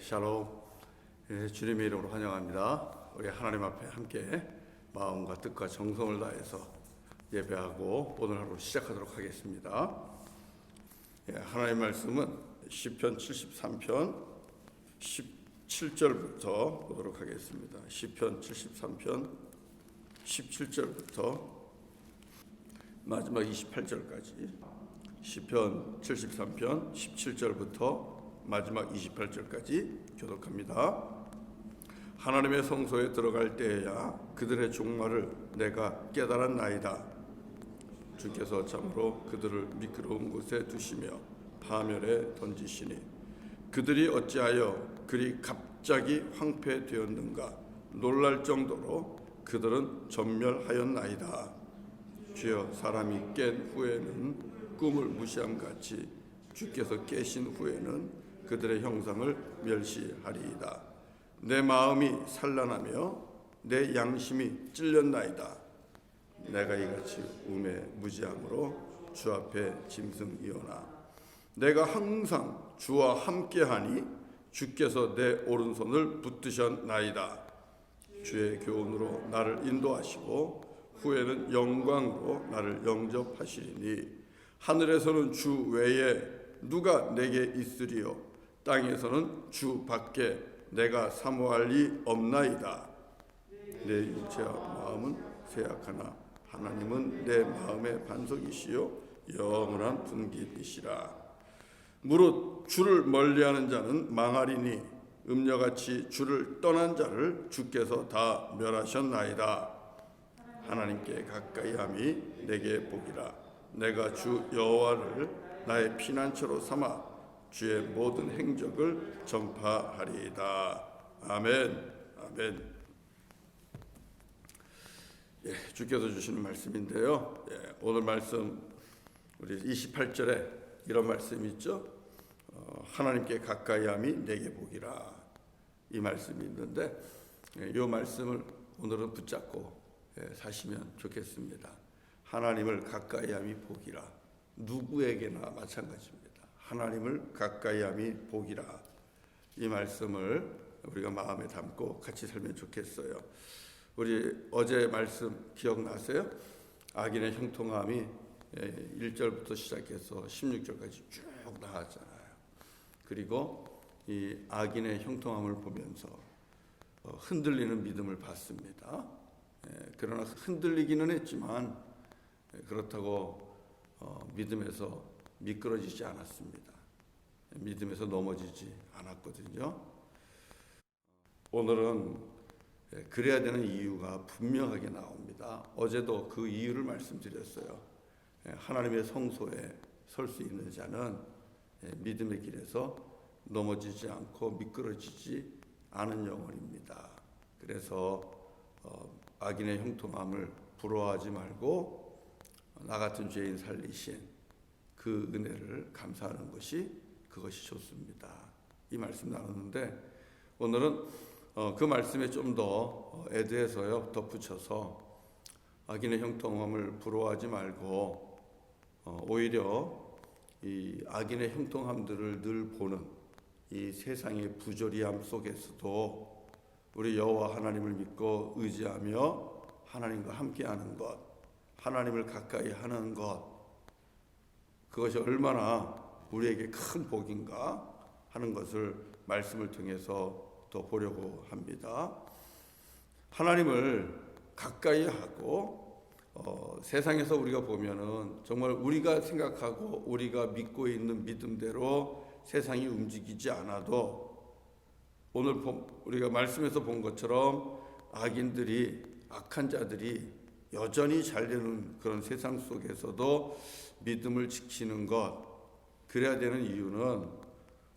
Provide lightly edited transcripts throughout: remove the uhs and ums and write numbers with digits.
샬롬. 주님의 이름으로 환영합니다. 우리 하나님 앞에 함께 마음과 뜻과 정성을 다해서 예배하고 오늘 하루 시작하도록 하겠습니다. 하나님 말씀은 시편 73편 17절부터 보도록 하겠습니다. 시편 73편 17절부터 마지막 28절까지, 시편 73편 17절부터 마지막 28절까지 교독합니다. 하나님의 성소에 들어갈 때에야 그들의 종말을 내가 깨달았나이다. 주께서 참으로 그들을 미끄러운 곳에 두시며 파멸에 던지시니 그들이 어찌하여 그리 갑자기 황폐되었는가. 놀랄 정도로 그들은 전멸하였나이다. 주여, 사람이 깬 후에는 꿈을 무시함같이 주께서 깨신 후에는 그들의 형상을 멸시하리이다. 내 마음이 산란하며 내 양심이 찔렸나이다. 내가 이같이 우매 무지함으로 주 앞에 짐승이오나 내가 항상 주와 함께하니 주께서 내 오른손을 붙드셨나이다. 주의 교훈으로 나를 인도하시고 후에는 영광으로 나를 영접하시리니 하늘에서는 주 외에 누가 내게 있으리요. 땅에서는 주 밖에 내가 사모할 리 없나이다. 내 육체와 마음은 쇠약하나 하나님은 내 마음의 반석이시요 영원한 분깃이시라. 무릇 주를 멀리하는 자는 망하리니 음녀같이 주를 떠난 자를 주께서 다 멸하셨나이다. 하나님께 가까이함이 내게 복이라. 내가 주 여호와를 나의 피난처로 삼아 주의 모든 행적을 전파하리이다. 아멘. 아멘. 주께서 주시는 말씀인데요. 오늘 말씀 우리 28절에 이런 말씀이 있죠. 하나님께 가까이함이 내게 복이라. 이 말씀이 있는데 이 말씀을 오늘은 붙잡고 사시면 좋겠습니다. 하나님을 가까이함이 복이라. 누구에게나 마찬가지입니다. 하나님을 가까이함이 복이라. 이 말씀을 우리가 마음에 담고 같이 살면 좋겠어요. 우리 어제 말씀 기억나세요? 악인의 형통함이 1절부터 시작해서 16절까지 쭉 나왔잖아요. 그리고 이 악인의 형통함을 보면서 흔들리는 믿음을 봤습니다. 그러나 흔들리기는 했지만 그렇다고 믿음에서 미끄러지지 않았습니다. 믿음에서 넘어지지 않았거든요. 오늘은 그래야 되는 이유가 분명하게 나옵니다. 어제도 그 이유를 말씀드렸어요. 하나님의 성소에 설 수 있는 자는 믿음의 길에서 넘어지지 않고 미끄러지지 않은 영혼입니다. 그래서 악인의 형통함을 부러워하지 말고 나 같은 죄인 살리신 그 은혜를 감사하는 그것이 좋습니다. 이 말씀 나누는데 오늘은 그 말씀에 좀 더 애드해서요, 덧붙여서 악인의 형통함을 부러워하지 말고 오히려 이 악인의 형통함들을 늘 보는 이 세상의 부조리함 속에서도 우리 여호와 하나님을 믿고 의지하며 하나님과 함께하는 것, 하나님을 가까이 하는 것, 그것이 얼마나 우리에게 큰 복인가 하는 것을 말씀을 통해서 더 보려고 합니다. 하나님을 가까이 하고 세상에서 우리가 보면은 정말 우리가 생각하고 우리가 믿고 있는 믿음대로 세상이 움직이지 않아도 오늘 우리가 말씀에서 본 것처럼 악인들이, 악한 자들이 여전히 잘 되는 그런 세상 속에서도 믿음을 지키는 것, 그래야 되는 이유는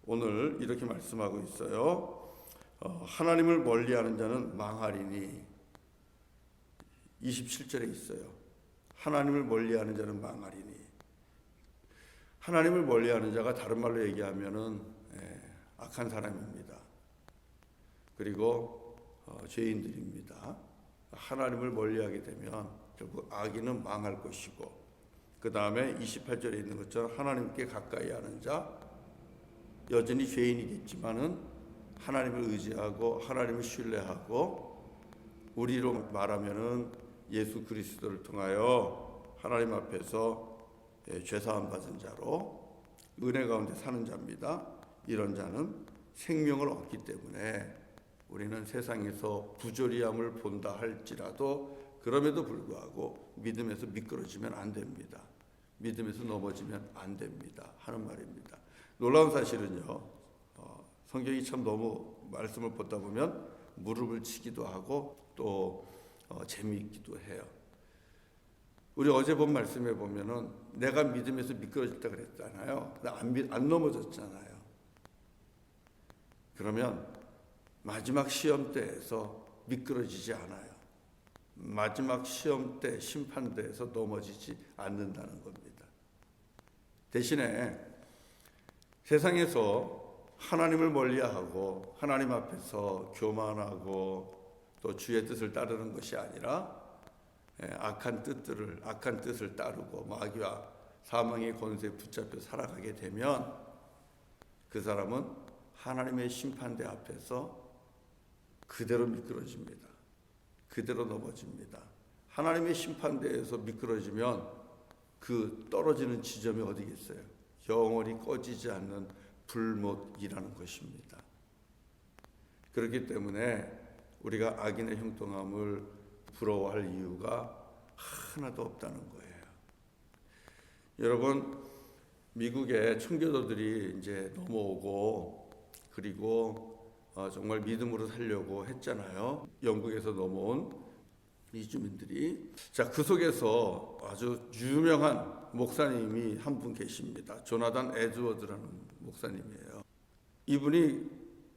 오늘 이렇게 말씀하고 있어요. 하나님을 멀리하는 자는 망하리니 27절에 있어요. 하나님을 멀리하는 자는 망하리니. 하나님을 멀리하는 자가 다른 말로 얘기하면은 악한 사람입니다. 그리고 죄인들입니다. 하나님을 멀리하게 되면 결국 악인은 망할 것이고, 그 다음에 28절에 있는 것처럼 하나님께 가까이 하는 자, 여전히 죄인이겠지만은 하나님을 의지하고 하나님을 신뢰하고 우리로 말하면은 예수 그리스도를 통하여 하나님 앞에서 죄사함 받은 자로 은혜 가운데 사는 자입니다. 이런 자는 생명을 얻기 때문에 우리는 세상에서 부조리함을 본다 할지라도 그럼에도 불구하고 믿음에서 미끄러지면 안 됩니다. 믿음에서 넘어지면 안 됩니다 하는 말입니다. 놀라운 사실은요, 성경이 참 너무 말씀을 보다 보면 무릎을 치기도 하고 또 재미있기도 해요. 우리 어제 본 말씀에 보면은 내가 믿음에서 미끄러졌다 그랬잖아요. 안 넘어졌잖아요. 그러면 마지막 시험 때에서 미끄러지지 않아요. 마지막 시험 때 심판대에서 넘어지지 않는다는 겁니다. 대신에 세상에서 하나님을 멀리하고 하나님 앞에서 교만하고 또 주의 뜻을 따르는 것이 아니라 악한 뜻을 따르고 마귀와 사망의 권세에 붙잡혀 살아가게 되면 그 사람은 하나님의 심판대 앞에서 그대로 미끄러집니다. 그대로 넘어집니다. 하나님의 심판대에서 미끄러지면 그 떨어지는 지점이 어디겠어요? 영원히 꺼지지 않는 불못이라는 것입니다. 그렇기 때문에 우리가 악인의 형통함을 부러워할 이유가 하나도 없다는 거예요. 여러분, 미국의 청교도들이 이제 넘어오고 그리고 정말 믿음으로 살려고 했잖아요. 영국에서 넘어온 이주민들이. 자, 그 속에서 아주 유명한 목사님이 한 분 계십니다. 조나단 에드워드라는 목사님이에요. 이분이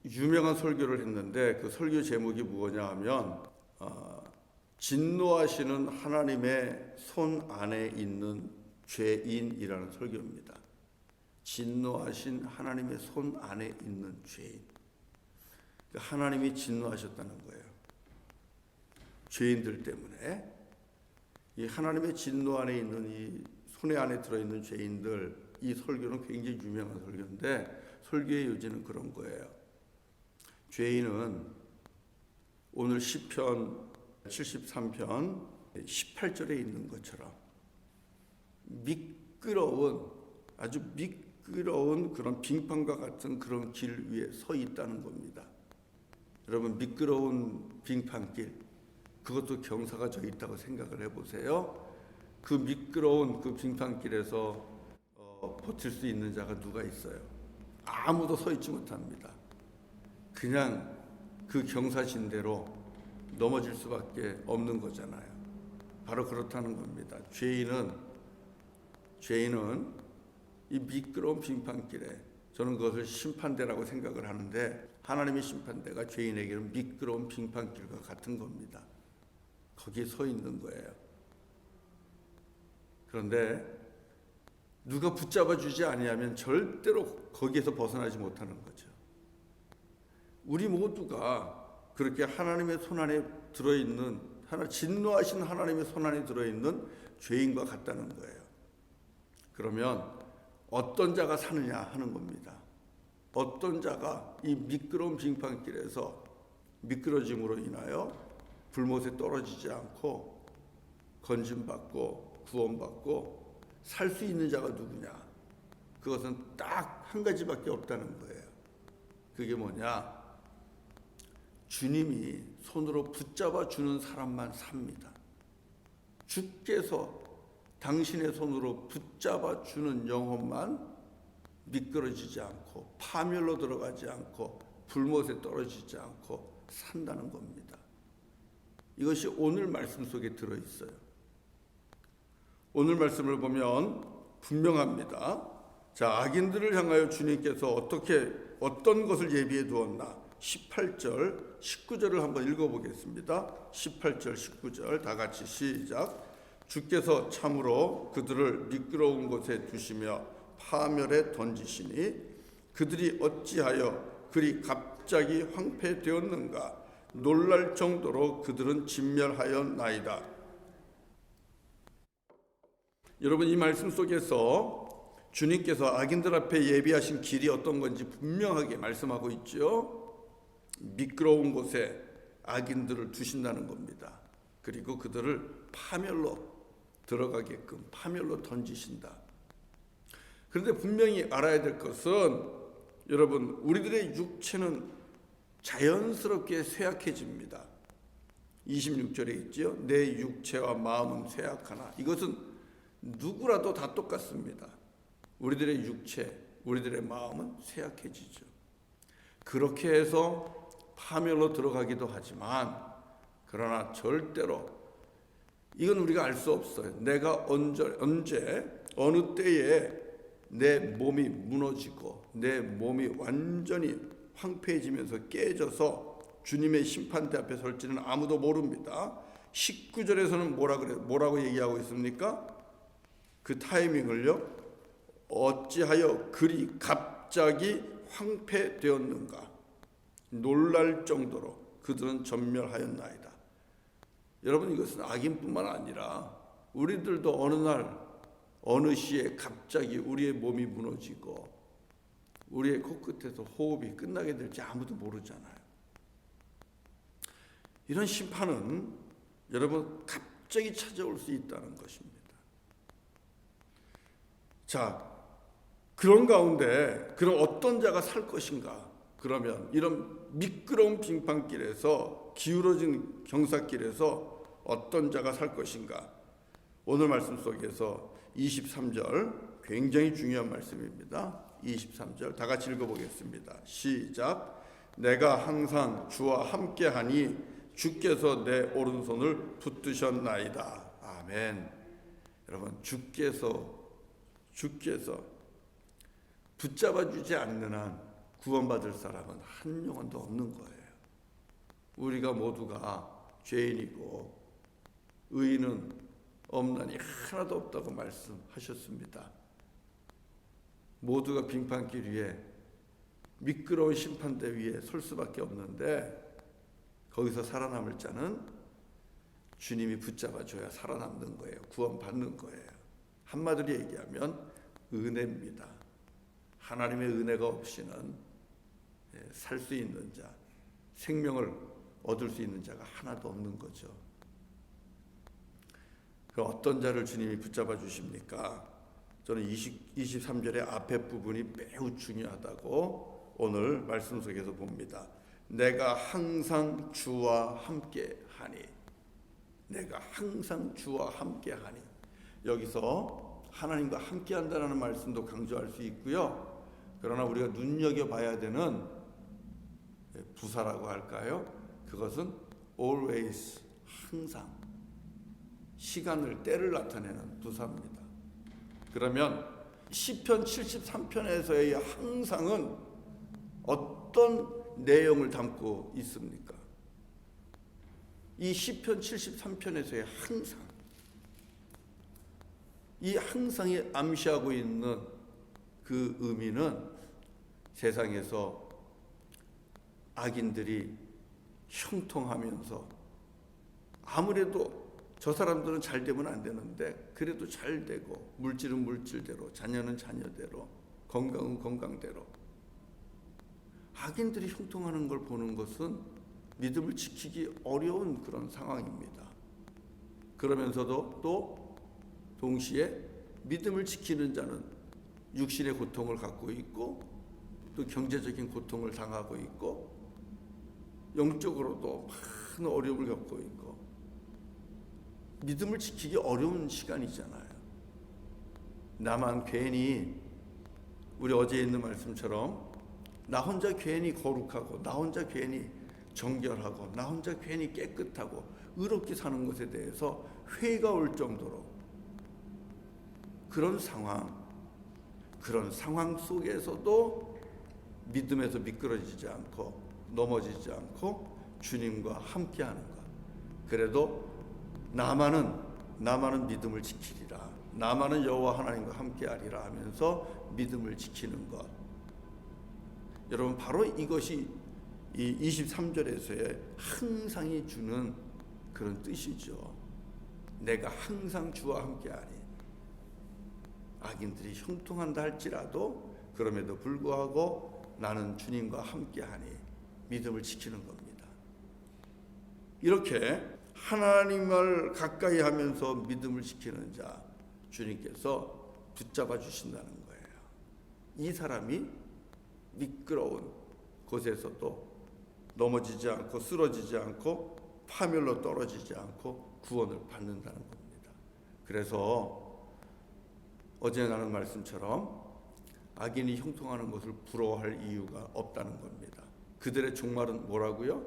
유명한 설교를 했는데 그 설교 제목이 뭐냐 하면 진노하시는 하나님의 손 안에 있는 죄인이라는 설교입니다. 진노하신 하나님의 손 안에 있는 죄인. 하나님이 진노하셨다는 거예요. 죄인들 때문에. 이 하나님의 진노 안에 있는 이 손에 안에 들어있는 죄인들, 이 설교는 굉장히 유명한 설교인데 설교의 요지는 그런 거예요. 죄인은 오늘 시편 73편 18절에 있는 것처럼 아주 미끄러운 그런 빙판과 같은 그런 길 위에 서 있다는 겁니다. 여러분, 미끄러운 빙판길, 그것도 경사가 져 있다고 생각을 해보세요. 그 미끄러운 그 빙판길에서 버틸 수 있는 자가 누가 있어요? 아무도 서 있지 못합니다. 그냥 그 경사진대로 넘어질 수밖에 없는 거잖아요. 바로 그렇다는 겁니다. 죄인은 이 미끄러운 빙판길에, 저는 그것을 심판대라고 생각을 하는데 하나님의 심판대가 죄인에게는 미끄러운 빙판길과 같은 겁니다. 거기에 서 있는 거예요. 그런데 누가 붙잡아 주지 아니하면 절대로 거기에서 벗어나지 못하는 거죠. 우리 모두가 그렇게 하나님의 손 안에 들어있는, 진노하신 하나님의 손 안에 들어있는 죄인과 같다는 거예요. 그러면 어떤 자가 사느냐 하는 겁니다. 어떤 자가 이 미끄러운 빙판길에서 미끄러짐으로 인하여 불못에 떨어지지 않고 건짐받고 구원받고 살 수 있는 자가 누구냐? 그것은 딱 한 가지밖에 없다는 거예요. 그게 뭐냐? 주님이 손으로 붙잡아 주는 사람만 삽니다. 주께서 당신의 손으로 붙잡아 주는 영혼만 미끄러지지 않고 파멸로 들어가지 않고 불못에 떨어지지 않고 산다는 겁니다. 이것이 오늘 말씀 속에 들어있어요. 오늘 말씀을 보면 분명합니다. 자, 악인들을 향하여 주님께서 어떤 것을 예비해 두었나? 18절, 19절을 한번 읽어보겠습니다. 18절, 19절 다 같이 시작. 주께서 참으로 그들을 미끄러운 곳에 두시며 파멸에 던지시니 그들이 어찌하여 그리 갑자기 황폐되었는가? 놀랄 정도로 그들은 진멸하였나이다. 여러분, 이 말씀 속에서 주님께서 악인들 앞에 예비하신 길이 어떤 건지 분명하게 말씀하고 있죠. 미끄러운 곳에 악인들을 두신다는 겁니다. 그리고 그들을 파멸로 들어가게끔 파멸로 던지신다. 그런데 분명히 알아야 될 것은 여러분, 우리들의 육체는 자연스럽게 쇠약해집니다. 26절에 있죠. 내 육체와 마음은 쇠약하나. 이것은 누구라도 다 똑같습니다. 우리들의 육체, 우리들의 마음은 쇠약해지죠. 그렇게 해서 파멸로 들어가기도 하지만, 그러나 절대로 이건 우리가 알 수 없어요. 내가 언제 어느 때에 내 몸이 무너지고 내 몸이 완전히 황폐해지면서 깨져서 주님의 심판대 앞에 설지는 아무도 모릅니다. 19절에서는 뭐라고 얘기하고 있습니까? 그 타이밍을요. 어찌하여 그리 갑자기 황폐되었는가? 놀랄 정도로 그들은 전멸하였나이다. 여러분, 이것은 악인뿐만 아니라 우리들도 어느 날 어느 시에 갑자기 우리의 몸이 무너지고 우리의 코끝에서 호흡이 끝나게 될지 아무도 모르잖아요. 이런 심판은 여러분 갑자기 찾아올 수 있다는 것입니다. 자, 그런 가운데 그럼 어떤 자가 살 것인가? 그러면 이런 미끄러운 빙판길에서, 기울어진 경사길에서 어떤 자가 살 것인가? 오늘 말씀 속에서 23절 굉장히 중요한 말씀입니다. 23절 다 같이 읽어보겠습니다. 시작. 내가 항상 주와 함께하니 주께서 내 오른손을 붙드셨나이다. 아멘. 여러분, 주께서 붙잡아 주지 않는 한 구원받을 사람은 한 영혼도 없는 거예요. 우리가 모두가 죄인이고 의인은 없나니 하나도 없다고 말씀하셨습니다. 모두가 빙판길 위에 미끄러운 심판대 위에 설 수밖에 없는데, 거기서 살아남을 자는 주님이 붙잡아줘야 살아남는 거예요. 구원받는 거예요. 한마디로 얘기하면 은혜입니다. 하나님의 은혜가 없이는 살 수 있는 자, 생명을 얻을 수 있는 자가 하나도 없는 거죠. 그 어떤 자를 주님이 붙잡아 주십니까? 저는 23절의 앞에 부분이 매우 중요하다고 오늘 말씀 속에서 봅니다. 내가 항상 주와 함께하니. 내가 항상 주와 함께하니. 여기서 하나님과 함께한다는 말씀도 강조할 수 있고요. 그러나 우리가 눈여겨봐야 되는 부사라고 할까요? 그것은 always, 항상, 시간을, 때를 나타내는 부사입니다. 그러면 시편 73편에서의 항상은 어떤 내용을 담고 있습니까? 이 시편 73편에서의 항상, 이 항상이 암시하고 있는 그 의미는 세상에서 악인들이 형통하면서, 아무래도 저 사람들은 잘 되면 안 되는데 그래도 잘 되고, 물질은 물질대로, 자녀는 자녀대로, 건강은 건강대로, 악인들이 형통하는 걸 보는 것은 믿음을 지키기 어려운 그런 상황입니다. 그러면서도 또 동시에 믿음을 지키는 자는 육신의 고통을 갖고 있고, 또 경제적인 고통을 당하고 있고, 영적으로도 많은 어려움을 겪고 있고, 믿음을 지키기 어려운 시간이잖아요. 나만 괜히, 우리 어제 있는 말씀처럼 나 혼자 괜히 거룩하고, 나 혼자 괜히 정결하고, 나 혼자 괜히 깨끗하고 의롭게 사는 것에 대해서 회의가 올 정도로 그런 상황 속에서도 믿음에서 미끄러지지 않고 넘어지지 않고 주님과 함께하는 것. 그래도 나만은 믿음을 지키리라, 나만은 여호와 하나님과 함께하리라 하면서 믿음을 지키는 것. 여러분, 바로 이것이 이 23절에서의 항상이 주는 그런 뜻이죠. 내가 항상 주와 함께하니. 악인들이 형통한다 할지라도 그럼에도 불구하고 나는 주님과 함께하니. 믿음을 지키는 겁니다. 이렇게 하나님을 가까이 하면서 믿음을 지키는 자 주님께서 붙잡아 주신다는 거예요. 이 사람이 미끄러운 곳에서도 넘어지지 않고 쓰러지지 않고 파멸로 떨어지지 않고 구원을 받는다는 겁니다. 그래서 어제 나눈 말씀처럼 악인이 형통하는 것을 부러워할 이유가 없다는 겁니다. 그들의 종말은 뭐라고요?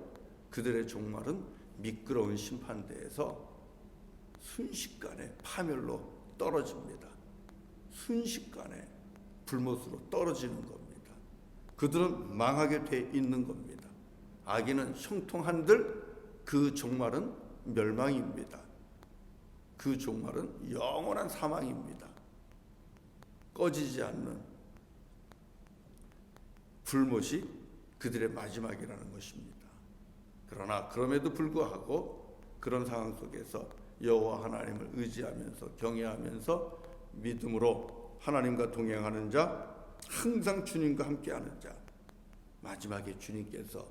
그들의 종말은 미끄러운 심판대에서 순식간에 파멸로 떨어집니다. 순식간에 불못으로 떨어지는 겁니다. 그들은 망하게 돼 있는 겁니다. 악인은 형통한들 그 종말은 멸망입니다. 그 종말은 영원한 사망입니다. 꺼지지 않는 불못이 그들의 마지막이라는 것입니다. 그러나 그럼에도 불구하고 그런 상황 속에서 여호와 하나님을 의지하면서 경외하면서 믿음으로 하나님과 동행하는 자, 항상 주님과 함께하는 자, 마지막에 주님께서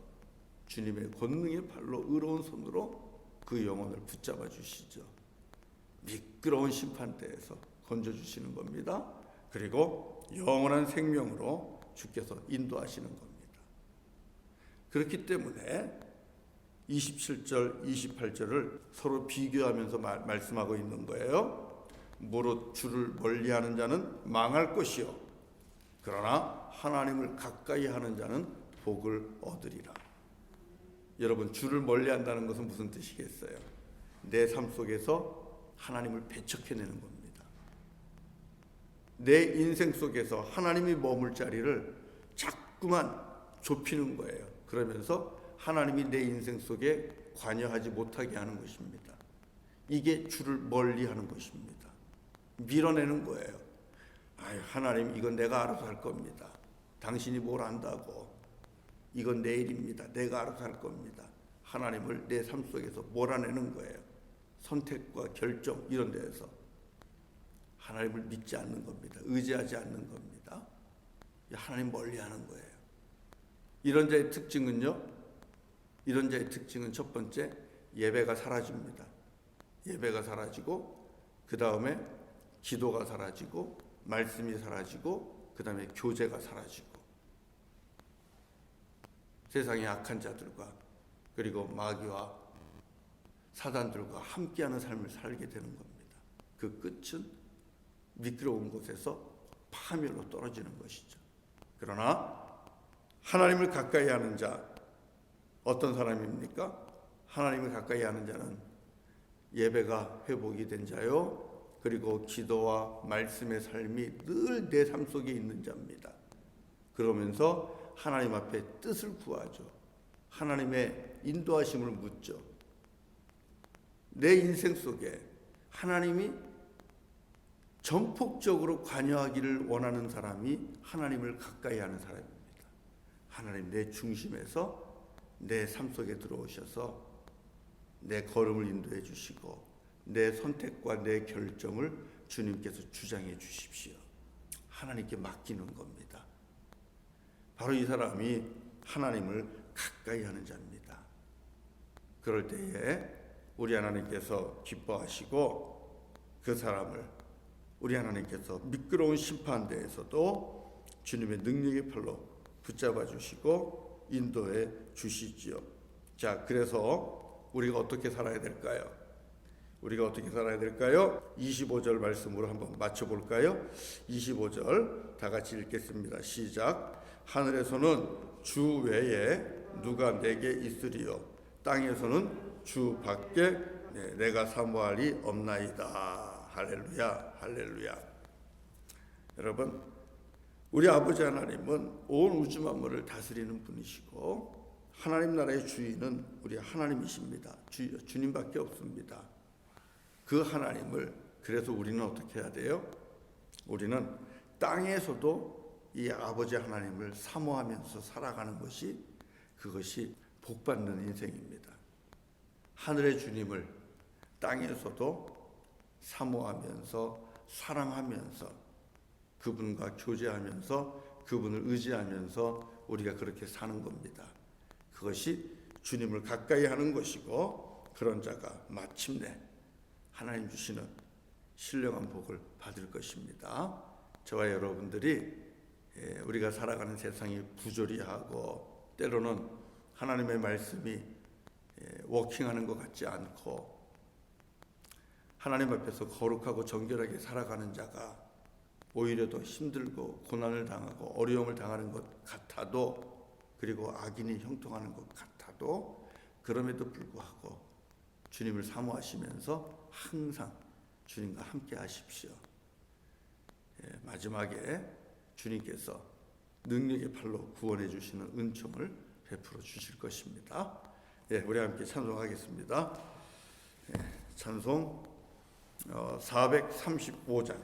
주님의 권능의 팔로 의로운 손으로 그 영혼을 붙잡아 주시죠. 미끄러운 심판대에서 건져주시는 겁니다. 그리고 영원한 생명으로 주께서 인도하시는 겁니다. 그렇기 때문에 27절, 28절을 서로 비교하면서 말씀하고 있는 거예요. 무릇 주를 멀리하는 자는 망할 것이요 그러나 하나님을 가까이 하는 자는 복을 얻으리라. 여러분, 주를 멀리한다는 것은 무슨 뜻이겠어요? 내 삶 속에서 하나님을 배척해내는 겁니다. 내 인생 속에서 하나님이 머물 자리를 자꾸만 좁히는 거예요. 그러면서 하나님이 내 인생 속에 관여하지 못하게 하는 것입니다. 이게 주를 멀리하는 것입니다. 밀어내는 거예요. 아유, 하나님, 이건 내가 알아서 할 겁니다. 당신이 뭘 안다고. 이건 내 일입니다. 내가 알아서 할 겁니다. 하나님을 내 삶 속에서 몰아내는 거예요. 선택과 결정 이런 데에서 하나님을 믿지 않는 겁니다. 의지하지 않는 겁니다. 하나님 멀리하는 거예요. 이런 자의 특징은요. 이런 자의 특징은 첫 번째, 예배가 사라집니다. 예배가 사라지고 그 다음에 기도가 사라지고 말씀이 사라지고 그 다음에 교제가 사라지고 세상의 악한 자들과 그리고 마귀와 사단들과 함께하는 삶을 살게 되는 겁니다. 그 끝은 미끄러운 곳에서 파멸로 떨어지는 것이죠. 그러나 하나님을 가까이 하는 자, 어떤 사람입니까? 하나님을 가까이 하는 자는 예배가 회복이 된 자요, 그리고 기도와 말씀의 삶이 늘 내 삶 속에 있는 자입니다. 그러면서 하나님 앞에 뜻을 구하죠. 하나님의 인도하심을 묻죠. 내 인생 속에 하나님이 전폭적으로 관여하기를 원하는 사람이 하나님을 가까이 하는 사람입니다. 하나님, 내 중심에서 내 삶 속에 들어오셔서 내 걸음을 인도해 주시고 내 선택과 내 결정을 주님께서 주장해 주십시오. 하나님께 맡기는 겁니다. 바로 이 사람이 하나님을 가까이 하는 자입니다. 그럴 때에 우리 하나님께서 기뻐하시고 그 사람을 우리 하나님께서 미끄러운 심판대에서도 주님의 능력의 팔로 붙잡아 주시고 인도해 주시지요. 자, 그래서 우리가 어떻게 살아야 될까요? 우리가 어떻게 살아야 될까요? 25절 말씀으로 한번 맞춰볼까요? 25절 다 같이 읽겠습니다. 시작. 하늘에서는 주 외에 누가 내게 있으리요? 땅에서는 주 밖에 내가 사모할이 없나이다. 할렐루야, 할렐루야. 여러분, 우리 아버지 하나님은 온 우주 만물을 다스리는 분이시고 하나님 나라의 주인은 우리 하나님이십니다. 주님밖에 없습니다. 그 하나님을, 그래서 우리는 어떻게 해야 돼요? 우리는 땅에서도 이 아버지 하나님을 사모하면서 살아가는 것이, 그것이 복받는 인생입니다. 하늘의 주님을 땅에서도 사모하면서 사랑하면서 그분과 교제하면서 그분을 의지하면서 우리가 그렇게 사는 겁니다. 그것이 주님을 가까이 하는 것이고, 그런 자가 마침내 하나님 주시는 신령한 복을 받을 것입니다. 저와 여러분들이 우리가 살아가는 세상이 부조리하고 때로는 하나님의 말씀이 워킹하는 것 같지 않고 하나님 앞에서 거룩하고 정결하게 살아가는 자가 오히려 더 힘들고 고난을 당하고 어려움을 당하는 것 같아도, 그리고 악인이 형통하는 것 같아도, 그럼에도 불구하고 주님을 사모하시면서 항상 주님과 함께 하십시오. 마지막에 주님께서 능력의 팔로 구원해 주시는 은총을 베풀어 주실 것입니다. 우리 함께 찬송하겠습니다. 찬송 435장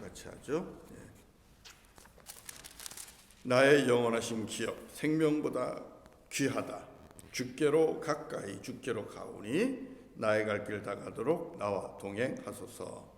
같이 하죠. 나의 영원하신 기업 생명보다 귀하다. 주께로 가까이 주께로 가오니 나의 갈 길 다 가도록 나와 동행하소서.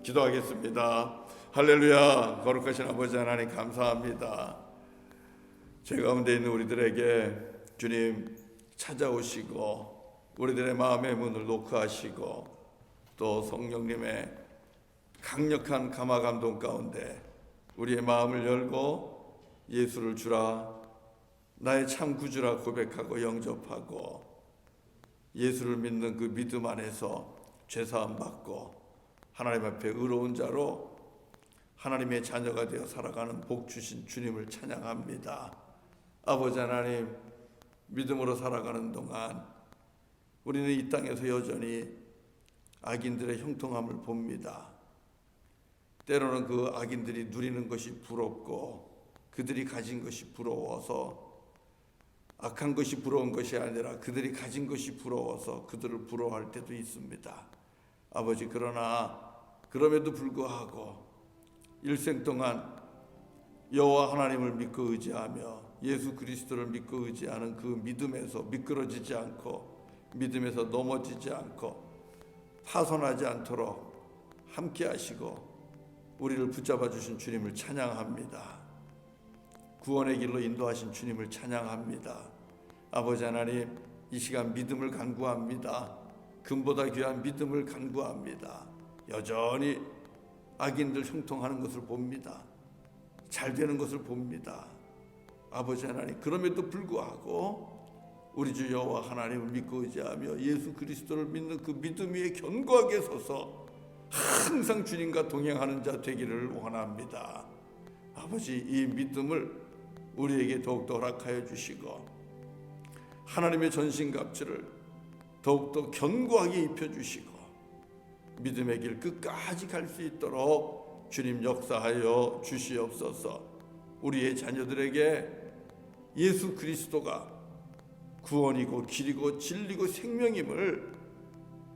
기도하겠습니다. 할렐루야. 거룩하신 아버지 하나님 감사합니다. 죄 가운데 있는 우리들에게 주님 찾아오시고 우리들의 마음의 문을 노크하시고 또 성령님의 강력한 감화 감동 가운데 우리의 마음을 열고 예수를 주라, 나의 참 구주라 고백하고 영접하고 예수를 믿는 그 믿음 안에서 죄사함 받고 하나님 앞에 의로운 자로 하나님의 자녀가 되어 살아가는 복 주신 주님을 찬양합니다. 아버지 하나님, 믿음으로 살아가는 동안 우리는 이 땅에서 여전히 악인들의 형통함을 봅니다. 때로는 그 악인들이 누리는 것이 부럽고 그들이 가진 것이 부러워서 악한 것이 부러운 것이 아니라 그들이 가진 것이 부러워서 그들을 부러워할 때도 있습니다. 아버지, 그러나 그럼에도 불구하고 일생 동안 여호와 하나님을 믿고 의지하며 예수 그리스도를 믿고 의지하는 그 믿음에서 미끄러지지 않고 믿음에서 넘어지지 않고 파손하지 않도록 함께 하시고 우리를 붙잡아 주신 주님을 찬양합니다. 구원의 길로 인도하신 주님을 찬양합니다. 아버지 하나님, 이 시간 믿음을 간구합니다. 금보다 귀한 믿음을 간구합니다. 여전히 악인들 형통하는 것을 봅니다. 잘 되는 것을 봅니다. 아버지 하나님, 그럼에도 불구하고 우리 주 여호와 하나님을 믿고 의지하며 예수 그리스도를 믿는 그 믿음 위에 견고하게 서서 항상 주님과 동행하는 자 되기를 원합니다. 아버지, 이 믿음을 우리에게 더욱더 허락하여 주시고 하나님의 전신갑주를 더욱더 견고하게 입혀주시고 믿음의 길 끝까지 갈 수 있도록 주님 역사하여 주시옵소서. 우리의 자녀들에게 예수 그리스도가 구원이고 길이고 진리고 생명임을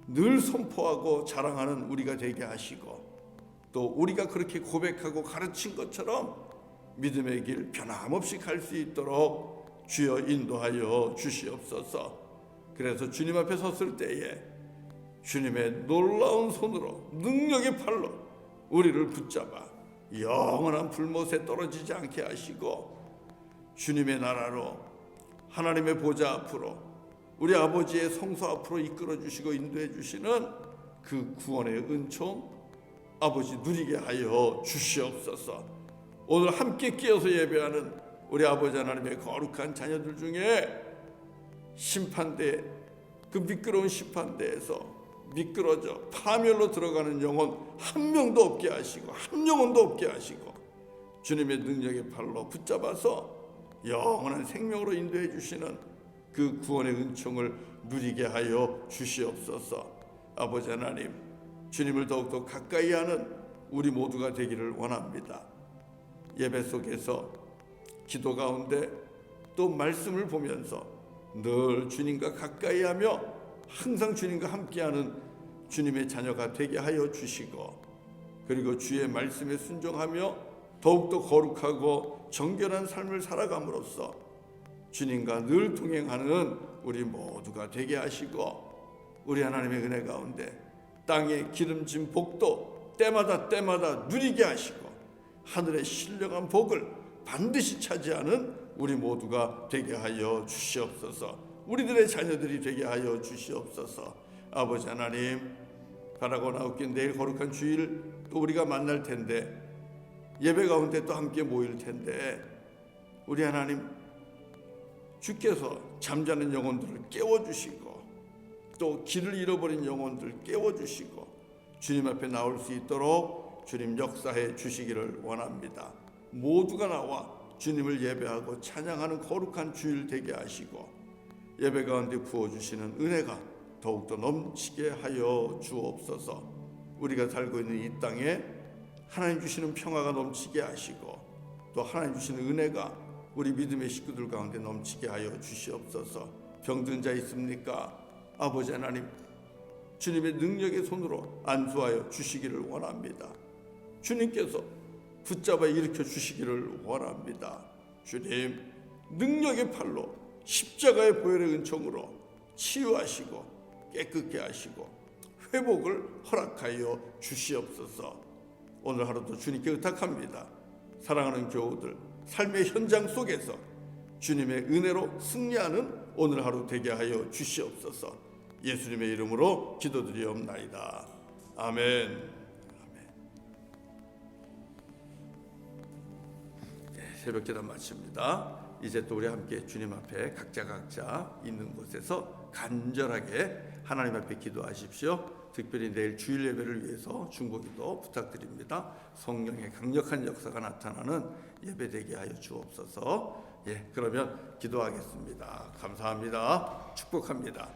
늘 선포하고 자랑하는 우리가 되게 하시고 또 우리가 그렇게 고백하고 가르친 것처럼 믿음의 길 변함없이 갈 수 있도록 주여 인도하여 주시옵소서. 그래서 주님 앞에 섰을 때에 주님의 놀라운 손으로 능력의 팔로 우리를 붙잡아 영원한 불못에 떨어지지 않게 하시고 주님의 나라로 하나님의 보좌 앞으로 우리 아버지의 성소 앞으로 이끌어 주시고 인도해 주시는 그 구원의 은총 아버지 누리게 하여 주시옵소서. 오늘 함께 끼어서 예배하는 우리 아버지 하나님의 거룩한 자녀들 중에 심판대, 그 미끄러운 심판대에서 미끄러져 파멸로 들어가는 영혼 한 명도 없게 하시고 한 영혼도 없게 하시고 주님의 능력의 팔로 붙잡아서 영원한 생명으로 인도해 주시는 그 구원의 은총을 누리게 하여 주시옵소서. 아버지 하나님, 주님을 더욱더 가까이 하는 우리 모두가 되기를 원합니다. 예배 속에서 기도 가운데 또 말씀을 보면서 늘 주님과 가까이 하며 항상 주님과 함께하는 주님의 자녀가 되게 하여 주시고 그리고 주의 말씀에 순종하며 더욱더 거룩하고 정결한 삶을 살아감으로써 주님과 늘 동행하는 우리 모두가 되게 하시고 우리 하나님의 은혜 가운데 땅에 기름진 복도 때마다 누리게 하시고 하늘의 신령한 복을 반드시 차지하는 우리 모두가 되게 하여 주시옵소서. 우리들의 자녀들이 되게 하여 주시옵소서. 아버지 하나님, 바라고 나옵긴 내일 거룩한 주일 또 우리가 만날 텐데 예배 가운데 또 함께 모일 텐데 우리 하나님 주께서 잠자는 영혼들을 깨워주시고 또 길을 잃어버린 영혼들을 깨워주시고 주님 앞에 나올 수 있도록 주님 역사해 주시기를 원합니다. 모두가 나와 주님을 예배하고 찬양하는 거룩한 주일 되게 하시고 예배 가운데 부어주시는 은혜가 더욱더 넘치게 하여 주옵소서. 우리가 살고 있는 이 땅에 하나님 주시는 평화가 넘치게 하시고 또 하나님 주시는 은혜가 우리 믿음의 식구들 가운데 넘치게 하여 주시옵소서. 병든 자 있습니까? 아버지 하나님, 주님의 능력의 손으로 안수하여 주시기를 원합니다. 주님께서 붙잡아 일으켜 주시기를 원합니다. 주님, 능력의 팔로 십자가의 보혈의 은총으로 치유하시고 깨끗게 하시고 회복을 허락하여 주시옵소서. 오늘 하루도 주님께 의탁합니다. 사랑하는 교우들, 삶의 현장 속에서 주님의 은혜로 승리하는 오늘 하루 되게 하여 주시옵소서. 예수님의 이름으로 기도드리옵나이다. 아멘. 새벽 기도 마칩니다. 이제 또 우리 함께 주님 앞에 각자 있는 곳에서 간절하게 하나님 앞에 기도하십시오. 특별히 내일 주일 예배를 위해서 중보기도 부탁드립니다. 성령의 강력한 역사가 나타나는 예배 되게 하여 주옵소서. 그러면 기도하겠습니다. 감사합니다. 축복합니다.